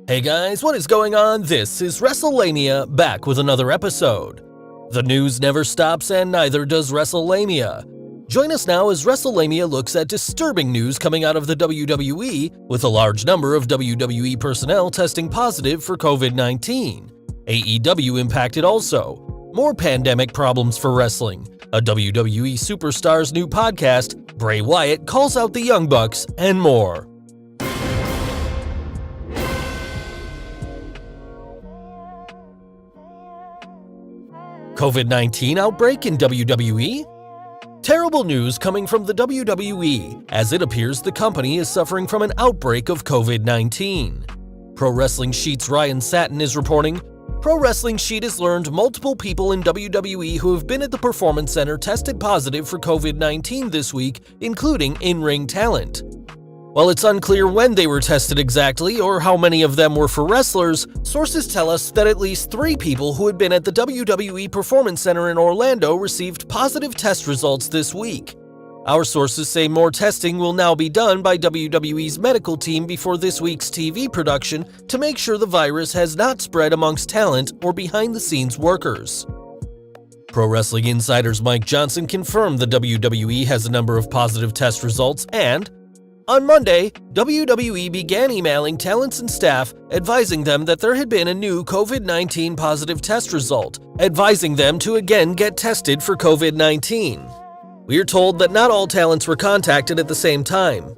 Hey guys, what is going on? This is Wrestlelamia, back with another episode. The news never stops and neither does Wrestlelamia. Join us now as Wrestlelamia looks at disturbing news coming out of the WWE, with a large number of WWE personnel testing positive for COVID-19. AEW impacted also. More pandemic problems for wrestling. A WWE superstar's new podcast, Bray Wyatt calls out the Young Bucks, and more. COVID-19 outbreak in WWE? Terrible news coming from the WWE, as it appears the company is suffering from an outbreak of COVID-19. Pro Wrestling Sheet's Ryan Satin is reporting, Pro Wrestling Sheet has learned multiple people in WWE who have been at the Performance Center tested positive for COVID-19 this week, including in-ring talent. While it's unclear when they were tested exactly or how many of them were for wrestlers, sources tell us that at least 3 people who had been at the WWE Performance Center in Orlando received positive test results this week. Our sources say more testing will now be done by WWE's medical team before this week's TV production to make sure the virus has not spread amongst talent or behind-the-scenes workers. Pro Wrestling Insider's Mike Johnson confirmed the WWE has a number of positive test results and, on Monday, WWE began emailing talents and staff advising them that there had been a new COVID-19 positive test result, advising them to again get tested for COVID-19. We are told that not all talents were contacted at the same time.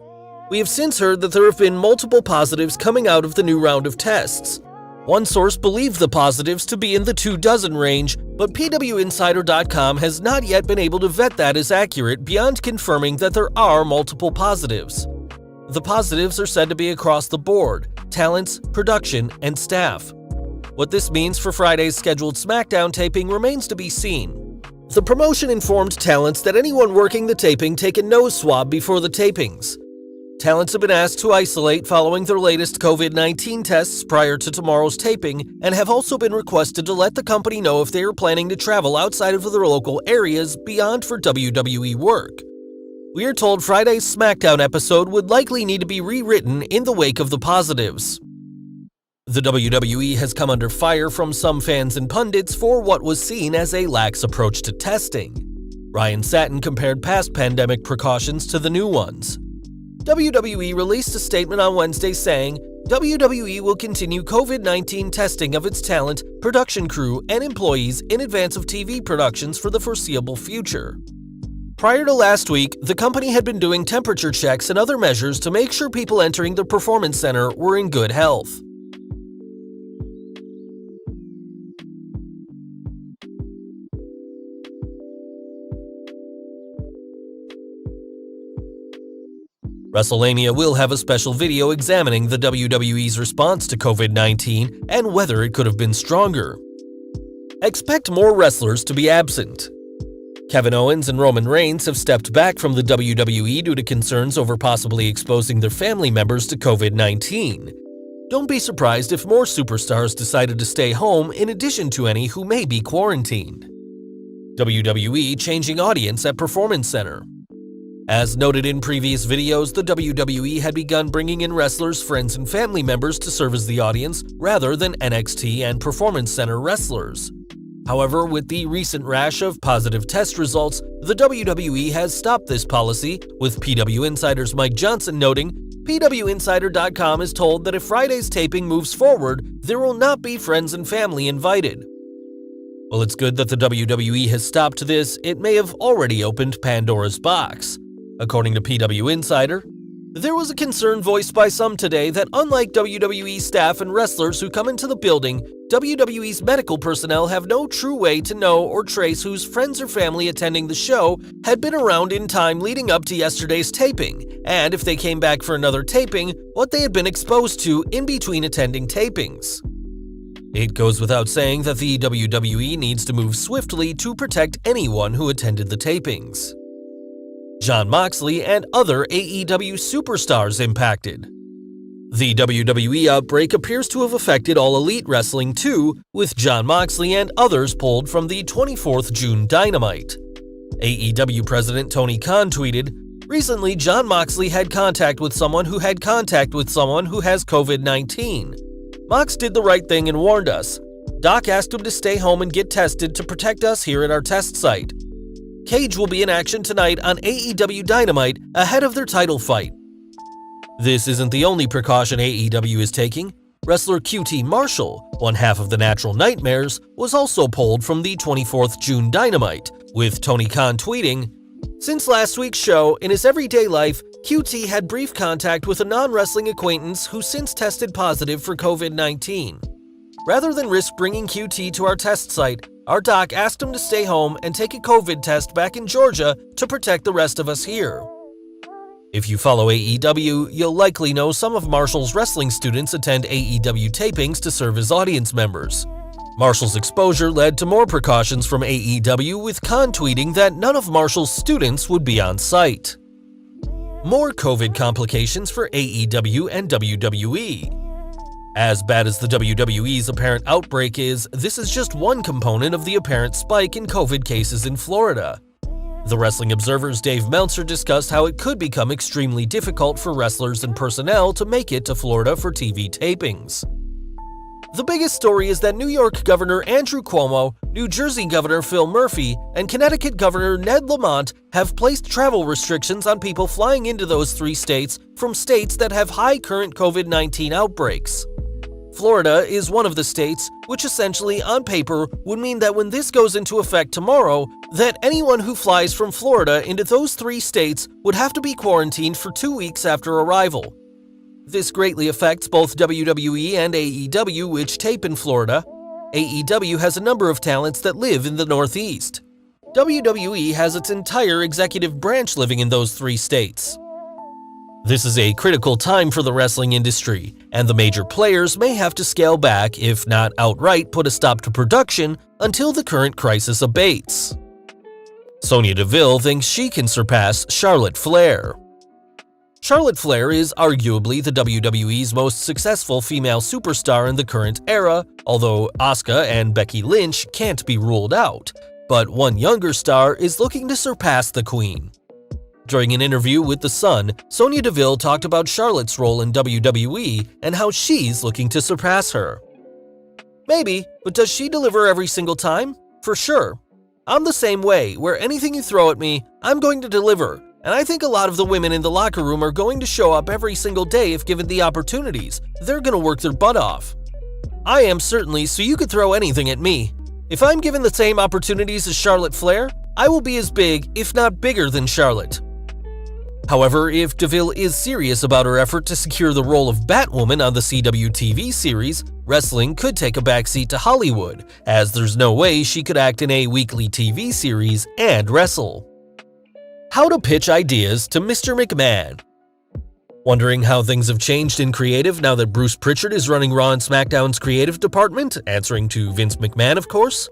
We have since heard that there have been multiple positives coming out of the new round of tests. One source believed the positives to be in the 24 range, but PWInsider.com has not yet been able to vet that as accurate beyond confirming that there are multiple positives. The positives are said to be across the board: talents, production, and staff. What this means for Friday's scheduled SmackDown taping remains to be seen. The promotion informed talents that anyone working the taping take a nose swab before the tapings. Talents have been asked to isolate following their latest COVID-19 tests prior to tomorrow's taping and have also been requested to let the company know if they are planning to travel outside of their local areas beyond for WWE work. We are told Friday's SmackDown episode would likely need to be rewritten in the wake of the positives. The WWE has come under fire from some fans and pundits for what was seen as a lax approach to testing. Ryan Satin compared past pandemic precautions to the new ones. WWE released a statement on Wednesday saying, WWE will continue COVID-19 testing of its talent, production crew, and employees in advance of TV productions for the foreseeable future. Prior to last week, the company had been doing temperature checks and other measures to make sure people entering the Performance Center were in good health. Wrestlelamia will have a special video examining the WWE's response to COVID-19 and whether it could have been stronger. Expect more wrestlers to be absent. Kevin Owens and Roman Reigns have stepped back from the WWE due to concerns over possibly exposing their family members to COVID-19. Don't be surprised if more superstars decided to stay home in addition to any who may be quarantined. WWE changing audience at Performance Center. As noted in previous videos, the WWE had begun bringing in wrestlers, friends, and family members to serve as the audience rather than NXT and Performance Center wrestlers. However, with the recent rash of positive test results, the WWE has stopped this policy, with PW Insider's Mike Johnson noting, PWInsider.com is told that if Friday's taping moves forward, there will not be friends and family invited. While it's good that the WWE has stopped this, it may have already opened Pandora's box. According to PW Insider, there was a concern voiced by some today that unlike WWE staff and wrestlers who come into the building, WWE's medical personnel have no true way to know or trace whose friends or family attending the show had been around in time leading up to yesterday's taping, and if they came back for another taping, what they had been exposed to in between attending tapings. It goes without saying that the WWE needs to move swiftly to protect anyone who attended the tapings. Jon Moxley and other AEW superstars impacted. The WWE outbreak appears to have affected All Elite Wrestling too, with Jon Moxley and others pulled from the 24th June Dynamite. AEW President Tony Khan tweeted, "Recently, Jon Moxley had contact with someone who had contact with someone who has COVID-19. Mox did the right thing and warned us. Doc asked him to stay home and get tested to protect us here at our test site. Cage will be in action tonight on AEW Dynamite ahead of their title fight. This isn't the only precaution AEW is taking. Wrestler QT Marshall, one half of the Natural Nightmares, was also pulled from the 24th June Dynamite, with Tony Khan tweeting, "Since last week's show, in his everyday life, QT had brief contact with a non-wrestling acquaintance who since tested positive for COVID-19. Rather than risk bringing QT to our test site, our doc asked him to stay home and take a COVID test back in Georgia to protect the rest of us here." If you follow AEW, you'll likely know some of Marshall's wrestling students attend AEW tapings to serve as audience members. Marshall's exposure led to more precautions from AEW, with Khan tweeting that none of Marshall's students would be on site. More COVID complications for AEW and WWE. As bad as the WWE's apparent outbreak is, this is just one component of the apparent spike in COVID cases in Florida. The Wrestling Observer's Dave Meltzer discussed how it could become extremely difficult for wrestlers and personnel to make it to Florida for TV tapings. The biggest story is that New York Governor Andrew Cuomo, New Jersey Governor Phil Murphy, and Connecticut Governor Ned Lamont have placed travel restrictions on people flying into those three states from states that have high current COVID-19 outbreaks. Florida is one of the states, which essentially, on paper, would mean that when this goes into effect tomorrow, that anyone who flies from Florida into those three states would have to be quarantined for 2 weeks after arrival. This greatly affects both WWE and AEW, which tape in Florida. AEW has a number of talents that live in the Northeast. WWE has its entire executive branch living in those three states. This is a critical time for the wrestling industry, and the major players may have to scale back, if not outright put a stop to production, until the current crisis abates. Sonya Deville thinks she can surpass Charlotte Flair. Charlotte Flair is arguably the WWE's most successful female superstar in the current era, although Asuka and Becky Lynch can't be ruled out. But one younger star is looking to surpass the Queen. During an interview with The Sun, Sonya Deville talked about Charlotte's role in WWE and how she's looking to surpass her. Maybe, but does she deliver every single time? For sure. I'm the same way, where anything you throw at me, I'm going to deliver, and I think a lot of the women in the locker room are going to show up every single day if given the opportunities. They're going to work their butt off. I am certainly, so you could throw anything at me. If I'm given the same opportunities as Charlotte Flair, I will be as big, if not bigger than Charlotte. However, if Deville is serious about her effort to secure the role of Batwoman on the CW TV series, wrestling could take a backseat to Hollywood, as there's no way she could act in a weekly TV series and wrestle. How to pitch ideas to Mr. McMahon. Wondering how things have changed in creative now that Bruce Pritchard is running Raw and SmackDown's creative department, answering to Vince McMahon, of course?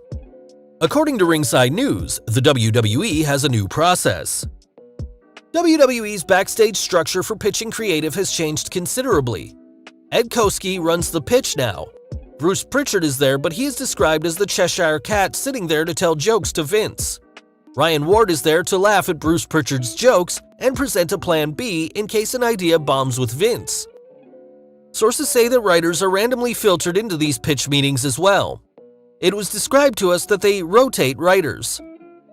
According to Ringside News, the WWE has a new process. WWE's backstage structure for pitching creative has changed considerably. Ed Koski runs the pitch now. Bruce Pritchard is there, but he is described as the Cheshire Cat sitting there to tell jokes to Vince. Ryan Ward is there to laugh at Bruce Pritchard's jokes and present a plan B in case an idea bombs with Vince. Sources say that writers are randomly filtered into these pitch meetings as well. It was described to us that they rotate writers.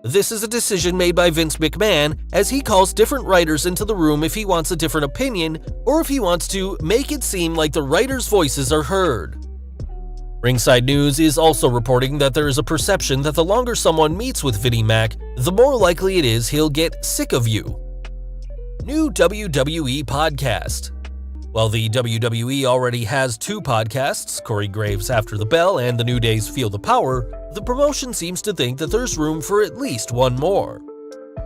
This is a decision made by Vince McMahon, as he calls different writers into the room if he wants a different opinion or if he wants to make it seem like the writers' voices are heard. Ringside News is also reporting that there is a perception that the longer someone meets with Vinnie Mac, the more likely it is he'll get sick of you. New WWE Podcast. While the WWE already has 2 podcasts, Corey Graves' After the Bell and The New Day's Feel the Power, the promotion seems to think that there's room for at least one more.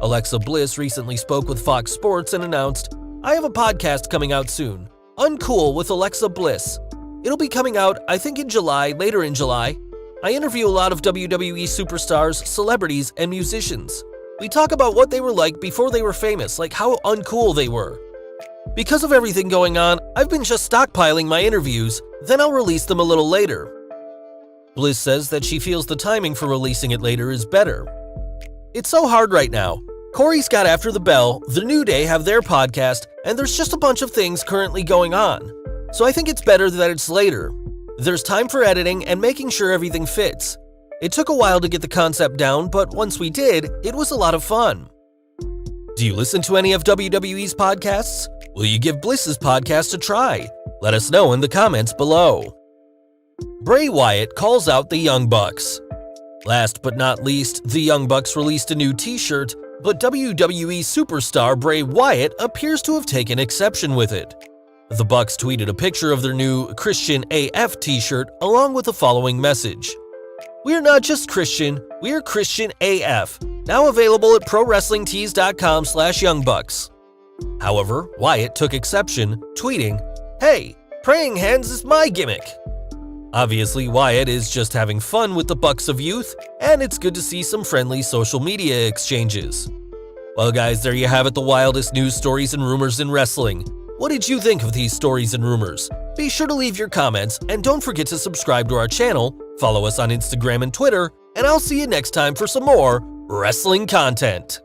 Alexa Bliss recently spoke with Fox Sports and announced, "I have a podcast coming out soon, Uncool with Alexa Bliss. It'll be coming out, I think later in July. I interview a lot of WWE superstars, celebrities, and musicians. We talk about what they were like before they were famous, like how uncool they were. Because of everything going on, I've been just stockpiling my interviews, then I'll release them a little later." Bliss says that she feels the timing for releasing it later is better. It's so hard right now. Corey's got After the Bell, The New Day have their podcast, and there's just a bunch of things currently going on. So I think it's better that it's later. There's time for editing and making sure everything fits. It took a while to get the concept down, but once we did, it was a lot of fun. Do you listen to any of WWE's podcasts? Will you give Bliss's podcast a try? Let us know in the comments below. Bray Wyatt calls out the Young Bucks. Last but not least, the Young Bucks released a new t-shirt, but WWE superstar Bray Wyatt appears to have taken exception with it. The Bucks tweeted a picture of their new Christian AF t-shirt along with the following message. "We're not just Christian, we're Christian AF. Now available at ProWrestlingTees.com/YoungBucks." However, Wyatt took exception, tweeting, "Hey, praying hands is my gimmick." Obviously, Wyatt is just having fun with the Bucks of Youth, and it's good to see some friendly social media exchanges. Well guys, there you have it, the wildest news stories and rumors in wrestling. What did you think of these stories and rumors? Be sure to leave your comments, and don't forget to subscribe to our channel, follow us on Instagram and Twitter, and I'll see you next time for some more wrestling content.